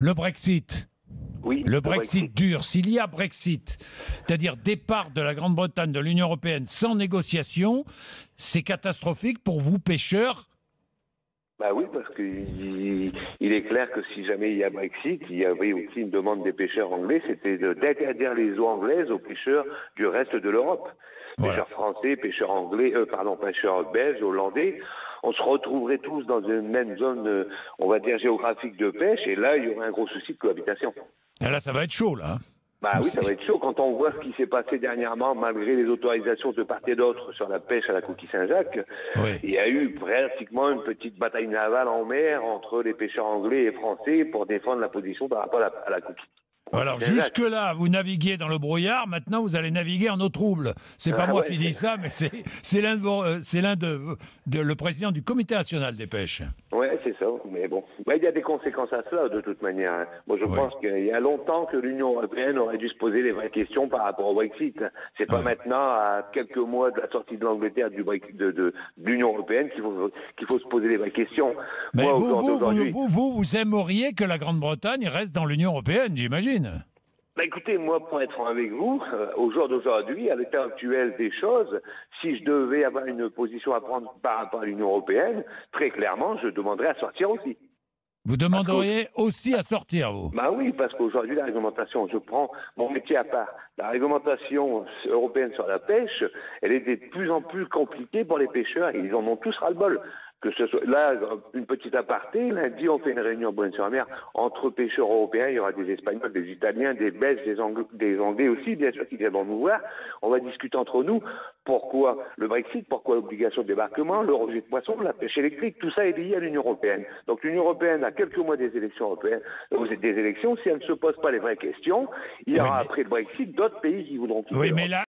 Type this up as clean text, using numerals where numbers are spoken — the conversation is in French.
Le Brexit. Oui, Le le Brexit Brexit. dur. S'il y a Brexit, c'est-à-dire départ de la Grande-Bretagne de l'Union européenne sans négociation, c'est catastrophique pour vous, pêcheurs. Bah oui, parce il est clair que si jamais il y a Brexit, il y avait aussi une demande des pêcheurs anglais, c'était d'interdire les eaux anglaises aux pêcheurs du reste de l'Europe. Voilà. Pêcheurs français, pêcheurs anglais, pêcheurs belges, hollandais, on se retrouverait tous dans une même zone, on va dire, géographique de pêche, et là, il y aurait un gros souci de cohabitation. Et là, ça va être chaud, là. Bah oui, ça va C'est- être chaud quand on voit ce qui s'est passé dernièrement, malgré les autorisations de part et d'autre sur la pêche à la coquille Saint-Jacques. Oui. Il y a eu pratiquement une petite bataille navale en mer entre les pêcheurs anglais et français pour défendre la position par rapport à la Alors coquille Saint-Jacques. jusque-là, vous naviguiez dans le brouillard. Maintenant, vous allez naviguer en eau trouble. C'est pas Ah moi ouais, qui dis ça, mais c'est l'un de, c'est l'un de le président du Comité national des pêches. ouais, c'est ça. Mais bon, bah, il y a des conséquences à cela de toute manière, hein. Moi, je Oui. pense qu'il y a longtemps que l'Union européenne aurait dû se poser les vraies questions par rapport au Brexit. C'est pas Oui. maintenant, à quelques mois de la sortie de l'Angleterre de l'Union européenne, qu'il faut se poser les vraies questions. Mais Moi, au vous, jour vous, vous, d'aujourd'hui, vous, vous, vous aimeriez que la Grande-Bretagne reste dans l'Union européenne, j'imagine. bah écoutez, moi, pour être franc avec vous, au jour d'aujourd'hui, à l'état actuel des choses, si je devais avoir une position à prendre par rapport à l'Union européenne, très clairement, je demanderais à sortir aussi. Vous Parce que demanderiez aussi à sortir, vous. bah oui, parce qu'aujourd'hui, la réglementation, je prends mon métier à part. La réglementation européenne sur la pêche, elle est de plus en plus compliquée pour les pêcheurs. Ils en ont tous ras-le-bol. Que ce soit là, une petite aparté, lundi, on fait une réunion à Boulogne-sur-Mer entre pêcheurs européens. Il y aura des Espagnols, des Italiens, des Belges, des Anglais aussi, bien sûr, qui viendront nous voir. On va discuter entre nous pourquoi le Brexit, pourquoi l'obligation de débarquement, le rejet de poissons, la pêche électrique, tout ça est lié à l'Union européenne. Donc l'Union européenne a quelques mois des élections européennes, des élections. Si elle ne se pose pas les vraies questions, il y Oui, aura mais, après le Brexit d'autres pays qui voudront quitter oui, mais l'Europe. là,